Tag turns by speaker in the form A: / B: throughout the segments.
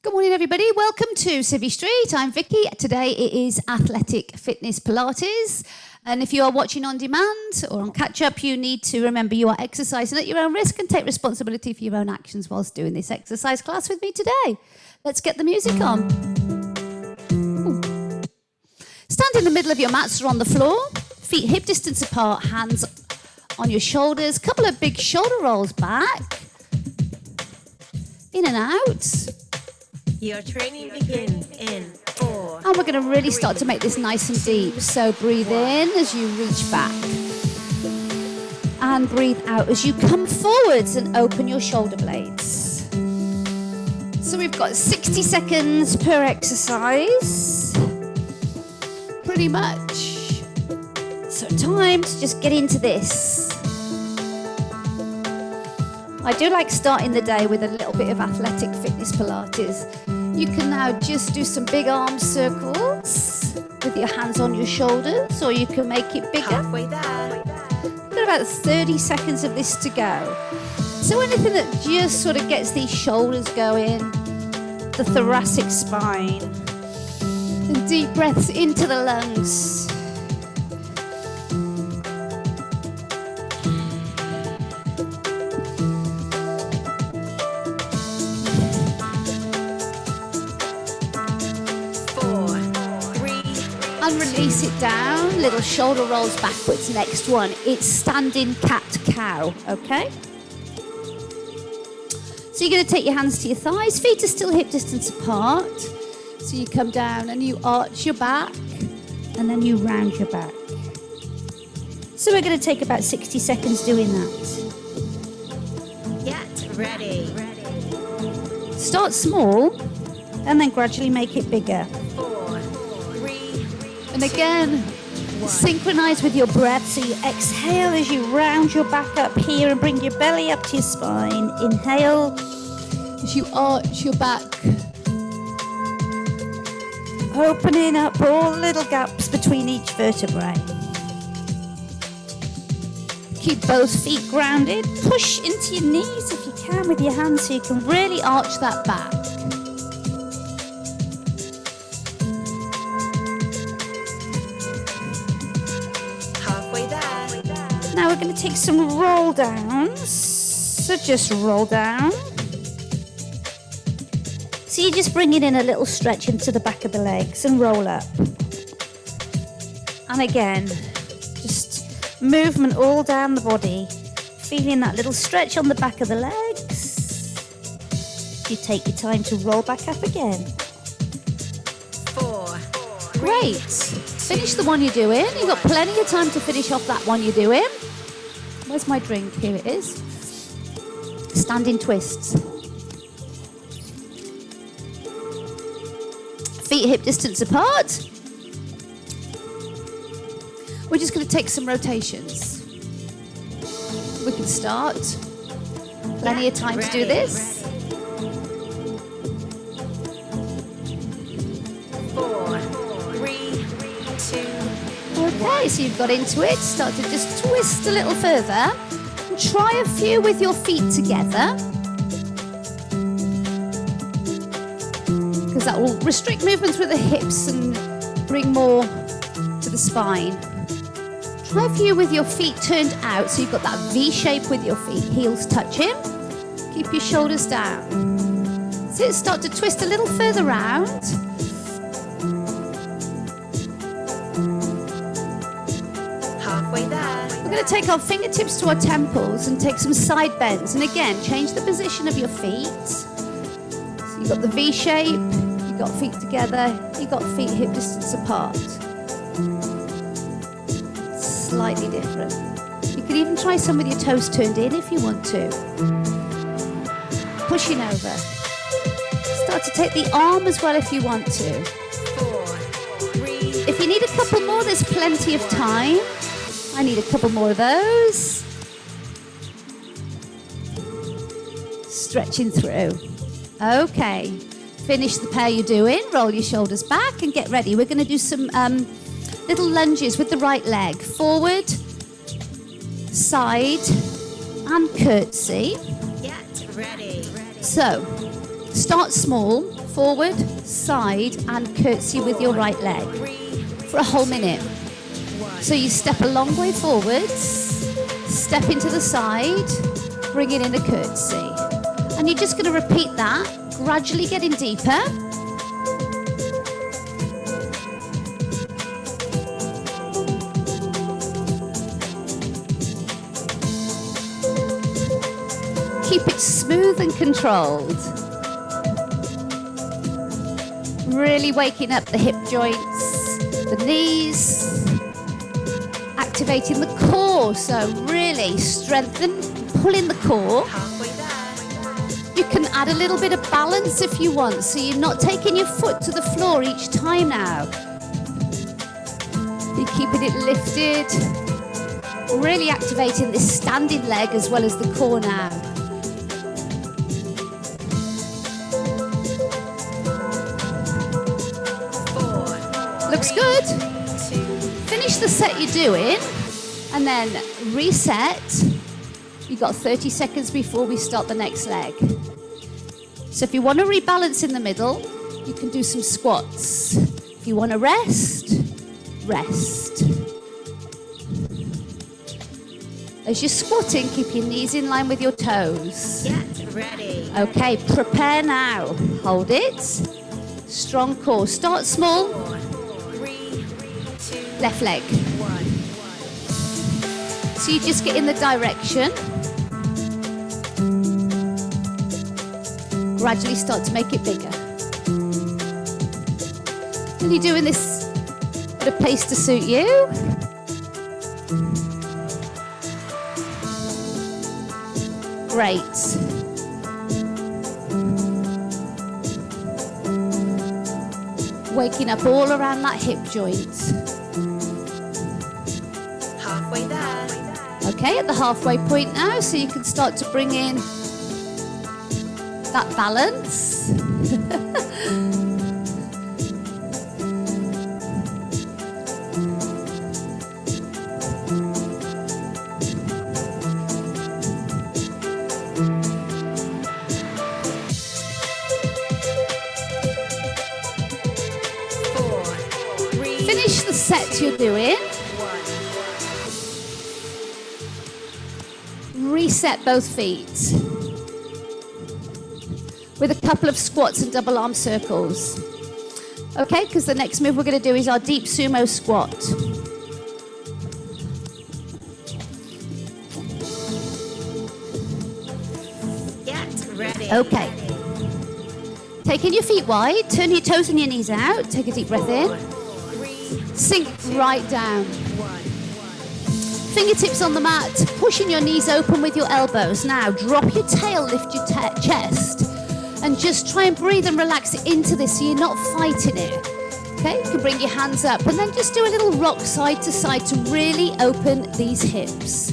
A: Good morning, everybody. Welcome to Civvy Street. I'm Vicky. Today it is Athletic Fitness Pilates. And if you are watching on demand or on catch-up, you need to remember you are exercising at your own risk and take responsibility for your own actions whilst doing this exercise class with me today. Let's get the music on. Ooh. Stand in the middle of your mats or on the floor. Feet hip distance apart, hands on your shoulders. Couple of big shoulder rolls back. In and out.
B: Your training begins in 4.
A: And we're going to really start to make this nice and deep. So breathe in as you reach back. And breathe out as you come forwards and open your shoulder blades. So we've got 60 seconds per exercise. Pretty much. So time to just get into this. I do like starting the day with a little bit of athletic fitness Pilates. You can now just do some big arm circles with your hands on your shoulders, or you can make it bigger.
B: Halfway there.
A: We've got about 30 seconds of this to go. So anything that just sort of gets these shoulders going, the thoracic spine, and deep breaths into the lungs. And release it down, little shoulder rolls backwards. Next one, it's standing cat-cow, okay? So you're going to take your hands to your thighs, feet are still hip distance apart. So you come down and you arch your back, and then you round your back. So we're going to take about 60 seconds doing that.
B: Get ready.
A: Start small, and then gradually make it bigger.
B: 4, 3,
A: And again, synchronize with your breath. So you exhale as you round your back up here and bring your belly up to your spine. Inhale as you arch your back. Opening up all the little gaps between each vertebrae. Keep both feet grounded. Push into your knees if you can with your hands so you can really arch that back. Now we're going to take some roll downs. So just roll down. So you just bring it in a little stretch into the back of the legs and roll up. And again, just movement all down the body. Feeling that little stretch on the back of the legs. You take your time to roll back up again.
B: 4.
A: Great. Finish the one you're doing. You've got plenty of time to finish off that one you're doing. Where's my drink? Here it is. Standing twists. Feet hip distance apart. We're just going to take some rotations. We can start. Plenty of time to do this.
B: 4, 3, 2.
A: Okay, so you've got into it. Start to just twist a little further. And try a few with your feet together. Because that will restrict movement through the hips and bring more to the spine. Try a few with your feet turned out, so you've got that V shape with your feet. Heels touching. Keep your shoulders down. So start to twist a little further round. We're going to take our fingertips to our temples and take some side bends. And again, change the position of your feet. So you've got the V shape, you've got feet together, you've got feet hip distance apart. Slightly different. You could even try some with your toes turned in if you want to. Pushing over. Start to take the arm as well if you want to.
B: 4, 3.
A: If you need a couple more, there's plenty of time. I need a couple more of those. Stretching through. Okay. Finish the pair you're doing. Roll your shoulders back and get ready. We're going to do some little lunges with the right leg. Forward, side, and curtsy.
B: Get ready.
A: So, start small. forward, side, and curtsy with your right leg for a whole minute. So you step a long way forwards, step into the side, bring it in a curtsy. And you're just going to repeat that, gradually getting deeper. Keep it smooth and controlled. Really waking up the hip joints, the knees, activating the core. So really strengthen, pulling the core. You can add a little bit of balance if you want, so you're not taking your foot to the floor each time now. You're keeping it lifted, really activating this standing leg as well as the core now. Looks good. Finish the set you're doing and then reset. You've got 30 seconds before we start the next leg. So if you want to rebalance in the middle, you can do some squats. If you want to rest, rest. As you're squatting, keep your knees in line with your toes.
B: Get ready.
A: Okay, prepare now. Hold it. Strong core. Start small.
B: 3, 2,
A: Left leg.
B: 1.
A: So you just get in the direction. Gradually start to make it bigger. And you're doing this at a pace to suit you. Great. Waking up all around that hip joint.
B: Halfway there.
A: Okay, at the halfway point now, so you can start to bring in that balance. Finish the set you're doing. Reset both feet with a couple of squats and double arm circles. Okay, because the next move we're going to do is our deep sumo squat.
B: Get ready.
A: Okay. Taking your feet wide, turn your toes and your knees out. Take a deep breath in.
B: 3,
A: Sink right down.
B: 1.
A: Fingertips on the mat, pushing your knees open with your elbows. Now drop your tail, lift your chest, and just try and breathe and relax into this so you're not fighting it. Okay, you can bring your hands up and then just do a little rock side to side to really open these hips.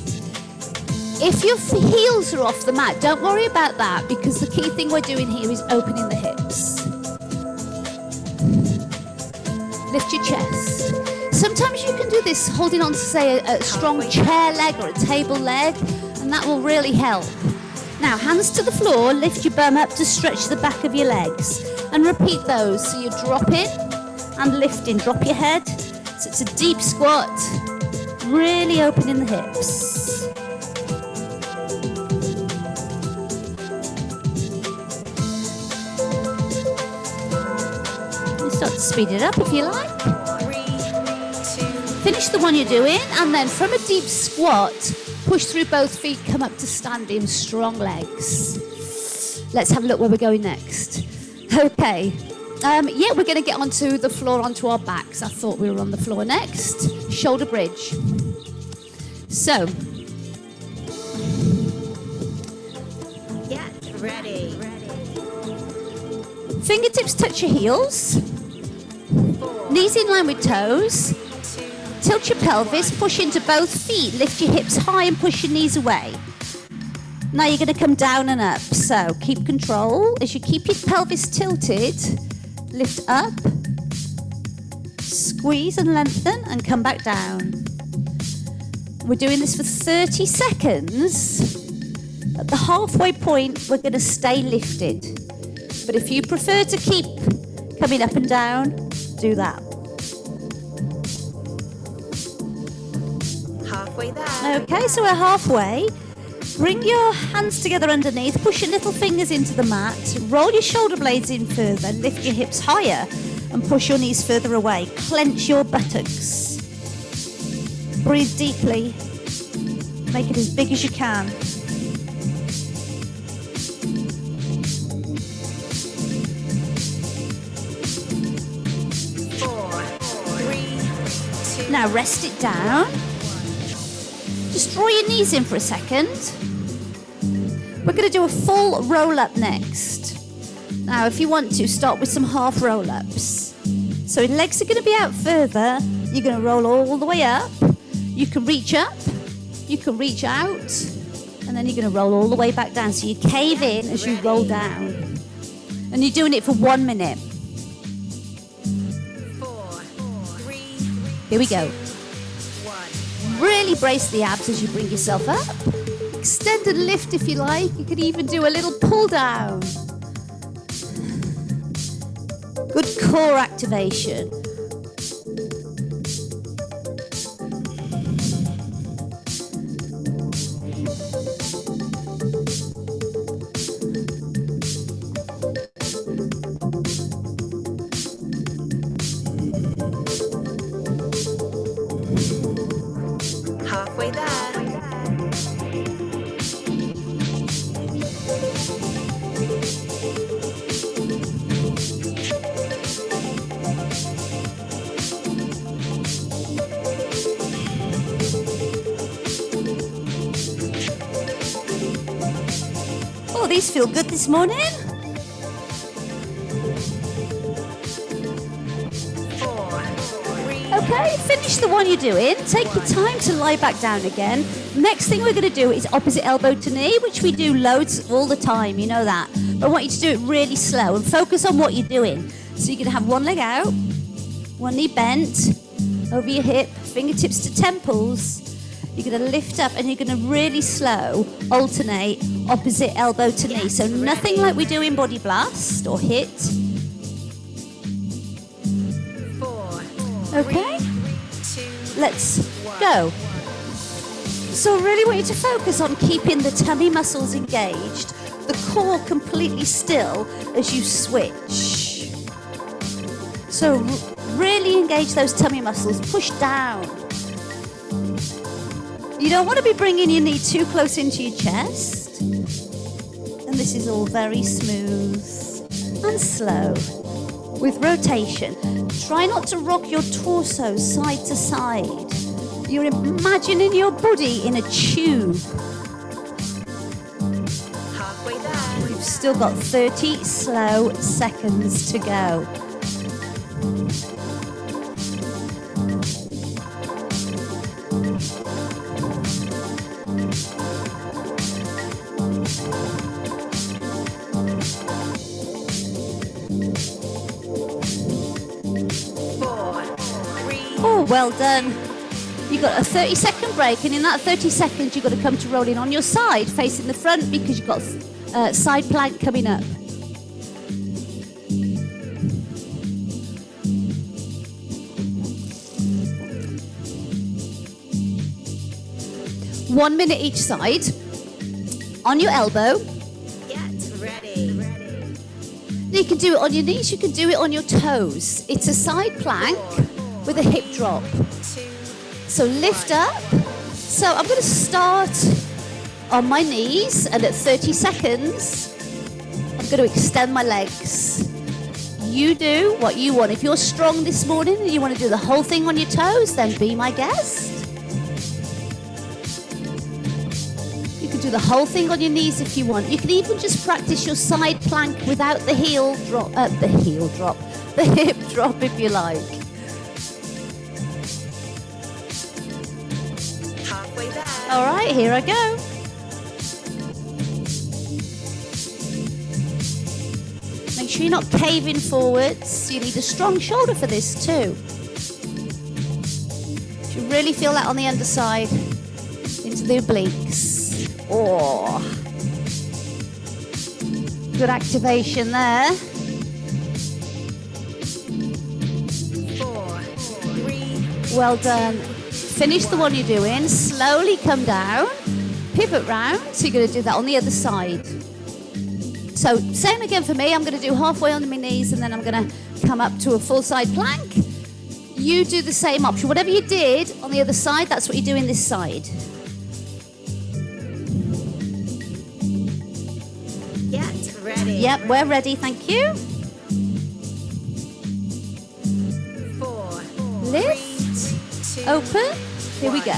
A: If your heels are off the mat, don't worry about that, because the key thing we're doing here is opening the hips. Lift your chest. Sometimes you can do this holding on to, say, a strong chair leg or a table leg, and that will really help. Now, hands to the floor, lift your bum up to stretch the back of your legs, and repeat those. So you're dropping and lifting. Drop your head. So it's a deep squat, really opening the hips. You start to speed it up if you like. Finish the one you're doing, and then from a deep squat, push through both feet, come up to standing, strong legs. Let's have a look where we're going next. Okay. Yeah, we're going to get onto the floor, onto our backs. I thought we were on the floor next. Shoulder bridge. So.
B: Get ready.
A: Fingertips touch your heels.
B: 4,
A: Knees in line with toes.
B: 2,
A: Tilt your pelvis, push into both feet, lift your hips high and push your knees away. Now you're going to come down and up, so keep control. As you keep your pelvis tilted, lift up, squeeze and lengthen, and come back down. We're doing this for 30 seconds. At the halfway point, we're going to stay lifted. But if you prefer to keep coming up and down, do that.
B: Halfway there.
A: Okay, so we're halfway. Bring your hands together underneath, push your little fingers into the mat, roll your shoulder blades in further, lift your hips higher and push your knees further away. Clench your buttocks. Breathe deeply. Make it as big as you can. Now rest it down. Just draw your knees in for a second. We're going to do a full roll-up next. Now, if you want to, start with some half roll-ups. So your legs are going to be out further. You're going to roll all the way up. You can reach up. You can reach out. And then you're going to roll all the way back down. So you cave in as you roll down. And you're doing it for 1 minute.
B: 4, 3,
A: Here we go.
B: 1.
A: Really brace the abs as you bring yourself up. Extend and lift if you like. You can even do a little pull down. Good core activation.
B: Halfway there.
A: Oh, these feel good this morning.
B: 4, 3,
A: Okay, finish the one you're doing. Take your time to lie back down again. Next thing we're going to do is opposite elbow to knee, which we do loads all the time, you know that. But I want you to do it really slow and focus on what you're doing. So you're going to have one leg out, one knee bent, over your hip, fingertips to temples. You're going to lift up and you're going to really slow alternate opposite elbow to knee. So nothing like we do in Body Blast or HIIT.
B: 4,
A: Okay,
B: 2,
A: let's go. So I really want you to focus on keeping the tummy muscles engaged, the core completely still as you switch. So really engage those tummy muscles, push down. You don't want to be bringing your knee too close into your chest. And this is all very smooth and slow with rotation. Try not to rock your torso side to side. You're imagining your body in a tube.
B: halfway there.
A: You've still got 30 slow seconds to go. Oh, well done. You've got a 30-second break, and in that 30 seconds, you've got to come to rolling on your side, facing the front, because you've got side plank coming up. One minute each side. On your elbow.
B: Get ready.
A: You can do it on your knees, you can do it on your toes. It's a side plank with a hip drop.
B: 2,
A: So lift up. So I'm going to start on my knees, and at 30 seconds, I'm going to extend my legs. You do what you want. If you're strong this morning and you want to do the whole thing on your toes, then be my guest. You can do the whole thing on your knees if you want. You can even just practice your side plank without the heel drop, the hip drop if you like.
B: halfway there.
A: All right, here I go. Make sure you're not caving forwards. You need a strong shoulder for this too. You should really feel that on the underside, into the obliques. Oh. Good activation there.
B: 4, 3,
A: Well done. Finish the one you're doing. Slowly come down. Pivot round. So you're going to do that on the other side. So same again for me. I'm going to do halfway on my knees and then I'm going to come up to a full side plank. You do the same option. Whatever you did on the other side, that's what you do in this side.
B: get ready.
A: Yep, we're ready. Thank you.
B: 4,
A: Lift.
B: 3, 2,
A: Open. Here we go.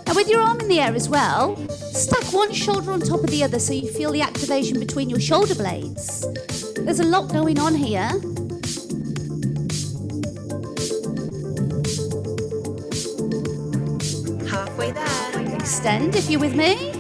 A: Now with your arm in the air as well, stack one shoulder on top of the other so you feel the activation between your shoulder blades. There's a lot going on here.
B: halfway there.
A: Extend if you're with me.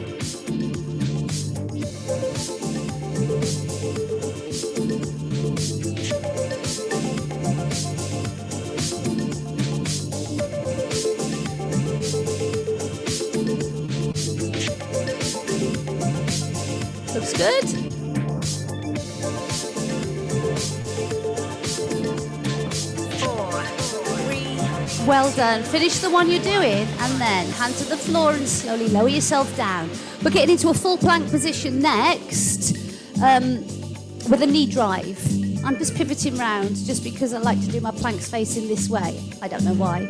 A: Looks good.
B: 4, 3,
A: Well done. Finish the one you're doing and then hand to the floor and slowly lower yourself down. We're getting into a full plank position next with a knee drive. I'm just pivoting round just because I like to do my planks facing this way. I don't know why.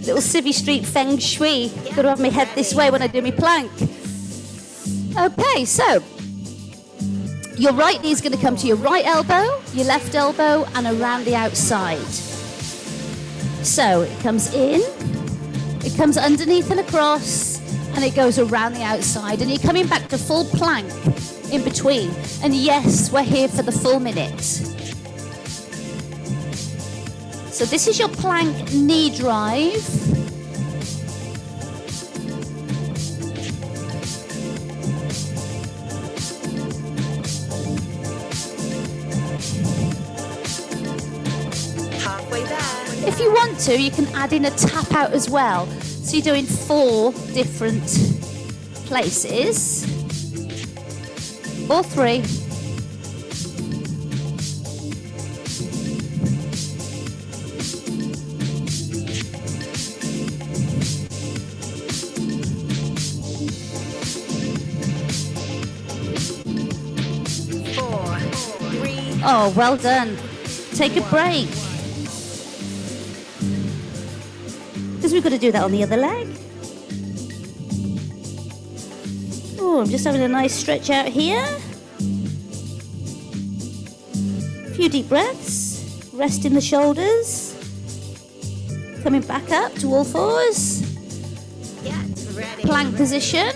A: Little Civvy Street feng shui. Got to have my head this way when I do my plank. Okay, so your right knee is going to come to your right elbow, your left elbow, and around the outside. So it comes in, it comes underneath and across, and it goes around the outside. And you're coming back to full plank in between. And yes, we're here for the full minute. So this is your plank knee drive.
B: halfway there.
A: If you want to, you can add in a tap out as well. So you're doing 4 different places. Or 3. Oh, well done. Take a break. Because we've got to do that on the other leg. Oh, I'm just having a nice stretch out here. A few deep breaths. Resting the shoulders. Coming back up to all fours.
B: Get ready.
A: Plank position.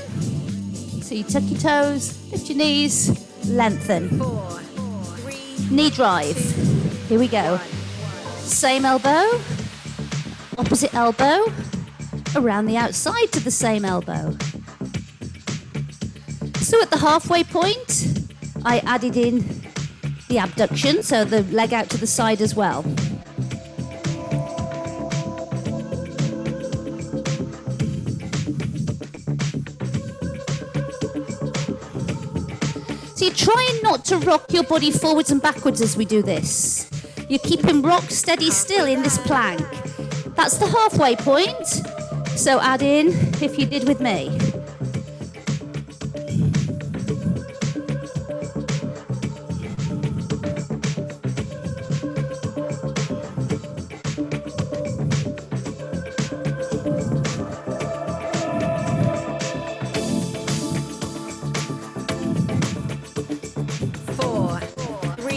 A: So you tuck your toes, lift your knees, lengthen.
B: 4, 3,
A: Knee drive. Here we go. Same elbow, opposite elbow, around the outside to the same elbow. So at the halfway point, I added in the abduction, so the leg out to the side as well. So you're trying not to rock your body forwards and backwards as we do this. You're keeping rock steady still in this plank. That's the halfway point. So add in, if you did with me.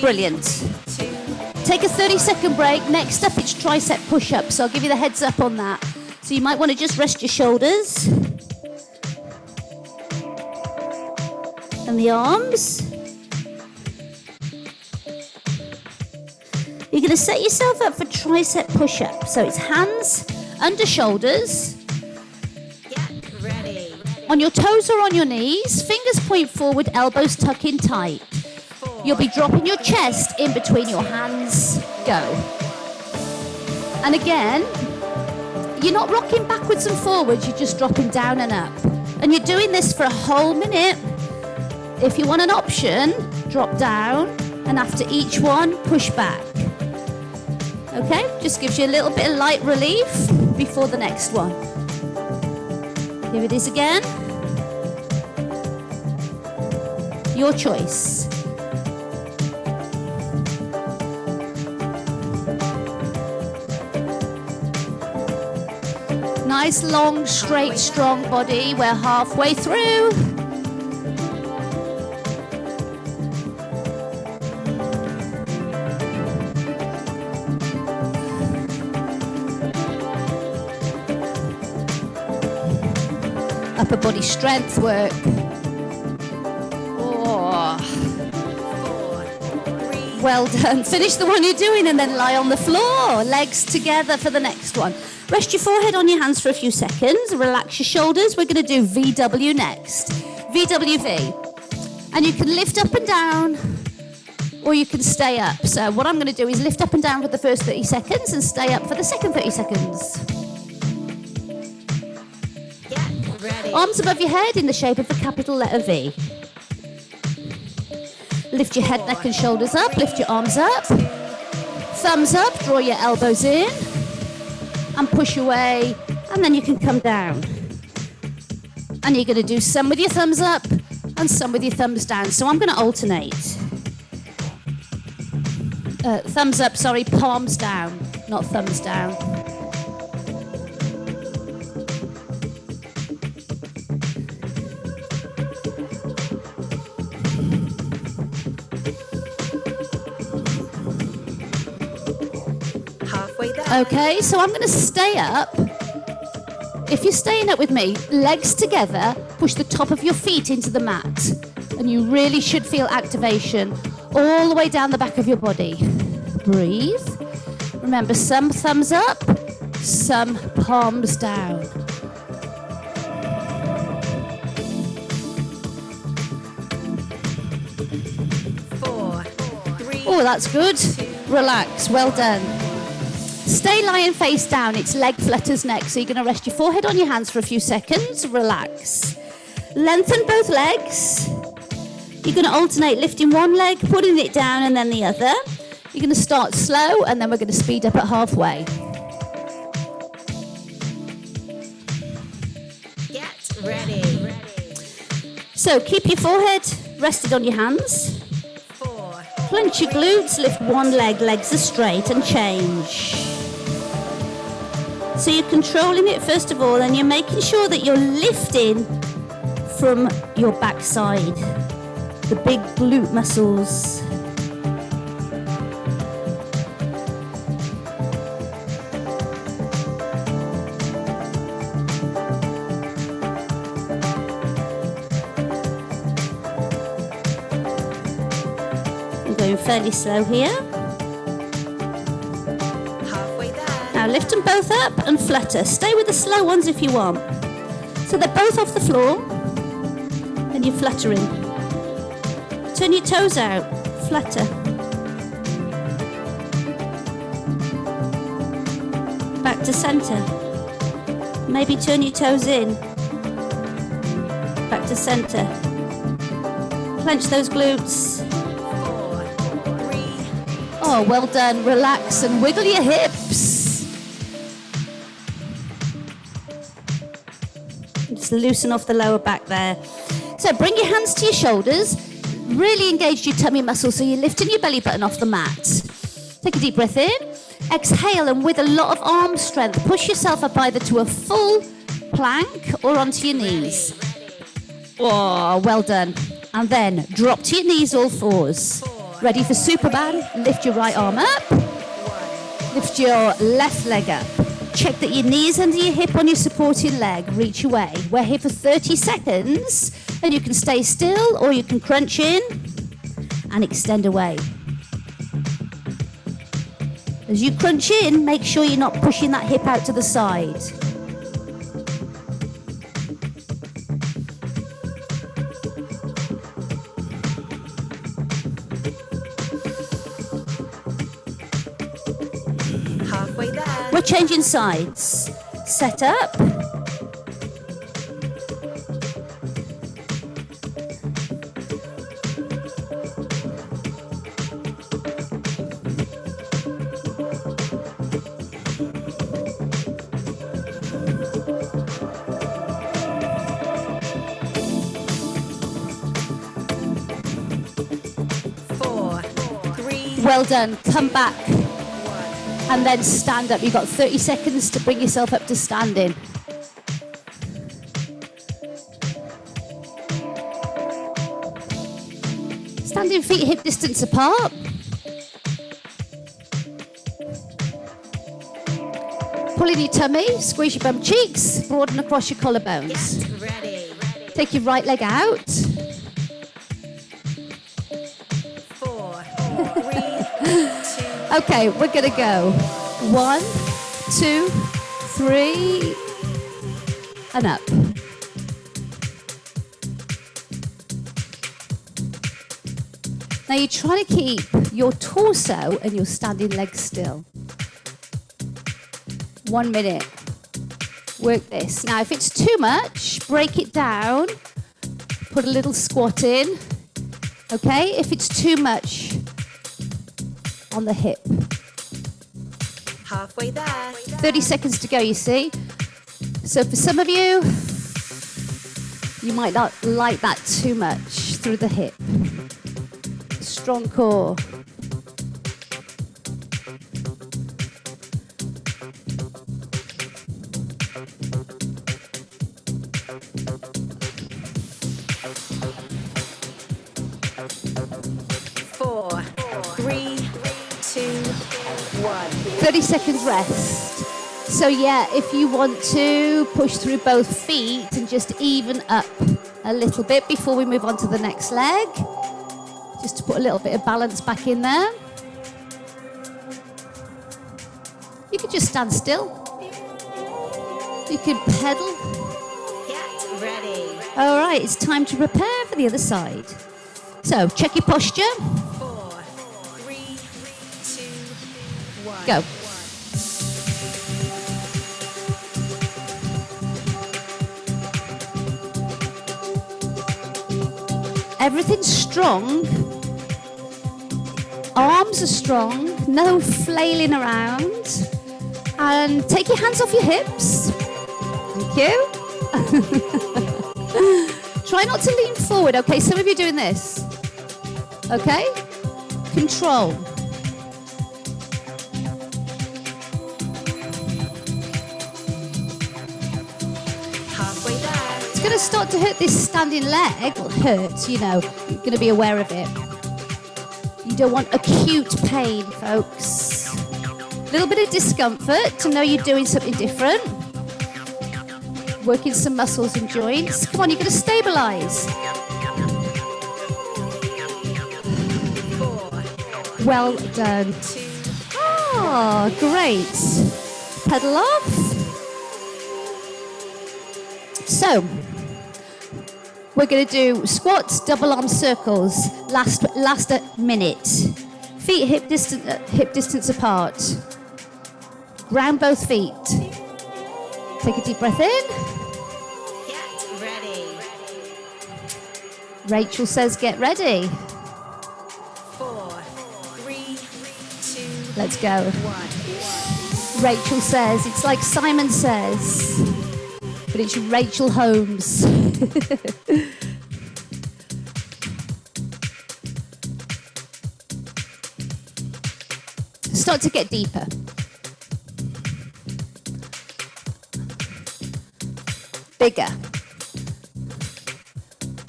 A: Brilliant.
B: 2,
A: Take a 30-second break. Next up, it's tricep push-ups. So I'll give you the heads up on that. So you might want to just rest your shoulders and the arms. You're going to set yourself up for tricep push-ups. So it's hands under shoulders.
B: get ready.
A: On your toes or on your knees, fingers point forward, elbows tuck in tight. You'll be dropping your chest in between your hands. Go. And again, you're not rocking backwards and forwards, you're just dropping down and up. And you're doing this for a whole minute. If you want an option, drop down, and after each one, push back. Okay, just gives you a little bit of light relief before the next one. Here it is again. Your choice. Nice, long, straight, strong body. We're halfway through. Upper body strength work. Oh. Well done. Finish the one you're doing and then lie on the floor. Legs together for the next one. Rest your forehead on your hands for a few seconds. Relax your shoulders. We're going to do VW next. VWV. And you can lift up and down or you can stay up. So what I'm going to do is lift up and down for the first 30 seconds and stay up for the second 30 seconds.
B: Ready.
A: Arms above your head in the shape of a capital letter V. Lift your head, neck and shoulders up. Lift your arms up. Thumbs up. Draw your elbows in. And push away. And then you can come down. And you're going to do some with your thumbs up and some with your thumbs down. So I'm going to alternate. Thumbs up, sorry, palms down, not thumbs down. Okay, so I'm going to stay up. If you're staying up with me, legs together, push the top of your feet into the mat. And you really should feel activation all the way down the back of your body. Breathe. Remember, some thumbs up, some palms down. Oh, that's good. Relax, well done. Stay lying face down, it's leg flutters next. So you're going to rest your forehead on your hands for a few seconds. Relax. Lengthen both legs. You're going to alternate lifting one leg, putting it down, and then the other. You're going to start slow, and then we're going to speed up at halfway.
B: Get ready.
A: So keep your forehead rested on your hands. Clench your glutes, lift one leg, legs are straight, and change. So you're controlling it first of all, and you're making sure that you're lifting from your backside, the big glute muscles. I'm going fairly slow here.
B: Halfway there.
A: Now lift them both up and flutter. Stay with the slow ones if you want. So they're both off the floor, and you're fluttering. Turn your toes out, flutter. Back to center. Maybe turn your toes in. Back to center. Clench those glutes.
B: 4, 3.
A: Oh, well done. Relax and wiggle your hips. Just loosen off the lower back there. So bring your hands to your shoulders. Really engage your tummy muscles so you're lifting your belly button off the mat. Take a deep breath in. Exhale, and with a lot of arm strength, push yourself up either to a full plank or onto your knees. Oh, well done. And then drop to your knees, all fours. Ready for Superman? Lift your right arm up. Lift your left leg up. Check that your knee is under your hip on your supporting leg. Reach away. We're here for 30 seconds. And you can stay still or you can crunch in and extend away. As you crunch in, make sure you're not pushing that hip out to the side. changing sides. Set up. Well done. Come back and then stand up. You've got 30 seconds to bring yourself up to standing. Standing feet hip distance apart. Pull in your tummy, squeeze your bum cheeks, broaden across your collarbones.
B: Ready.
A: Take your right leg out.
B: 4, 3, 2.
A: Okay, we're gonna go 1, 2, 3, and up. Now you're trying to keep your torso and your standing legs still. 1 minute. Work this. Now if it's too much, break it down. Put a little squat in. Okay, if it's too much, on the hip.
B: Halfway there.
A: 30 seconds to go, you see. So for some of you, you might not like that too much through the hip. Strong core.
B: Four, 3, 2, 1.
A: 30 seconds rest. So yeah, if you want to push through both feet and just even up a little bit before we move on to the next leg, just to put a little bit of balance back in there. You could just stand still. You could pedal.
B: Get ready.
A: All right, it's time to prepare for the other side. So check your posture.
B: 4, 3, 2, 1.
A: Go. Everything's strong. Arms are strong. No flailing around. And take your hands off your hips. Thank you. Try not to lean forward. Okay, some of you are doing this. Okay? Control.
B: Halfway there.
A: It's going to start to hurt this standing leg. Will hurt, you know. You're going to be aware of it. You don't want acute pain, folks. A little bit of discomfort to know you're doing something different. Working some muscles and joints. Come on, you're going to stabilize.
B: 4,
A: Well done.
B: 2,
A: Oh, great. Pedal off. So, we're going to do squats, double arm circles. Last a minute. Feet hip distance apart. Ground both feet. Take a deep breath in.
B: get ready.
A: Rachel says, get ready.
B: 4, 3, 2,
A: Let's go.
B: 1.
A: Rachel says, it's like Simon says, but it's Rachel Holmes. Start to get deeper. Bigger.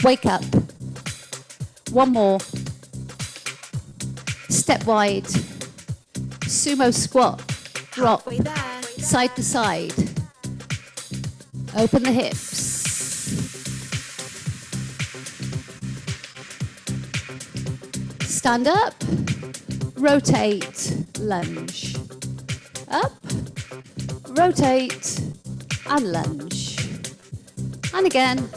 A: Wake up. One more. Step wide. Sumo squat. Drop.
B: Halfway there.
A: Side to side. Open the hips. Stand up. Rotate. Lunge. Up. Rotate. And lunge. And again.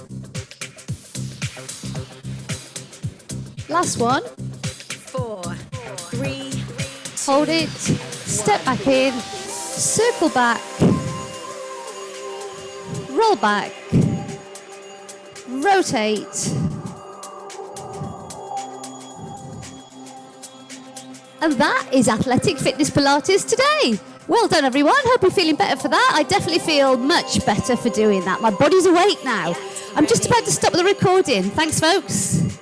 A: Last one.
B: 4, 3,
A: Hold it. Step back in. circle back, roll back, rotate, and that is Athletic Fitness Pilates today. Well done, everyone. Hope you're feeling better for that. I definitely feel much better for doing that. My body's awake now. I'm just about to stop the recording. Thanks, folks.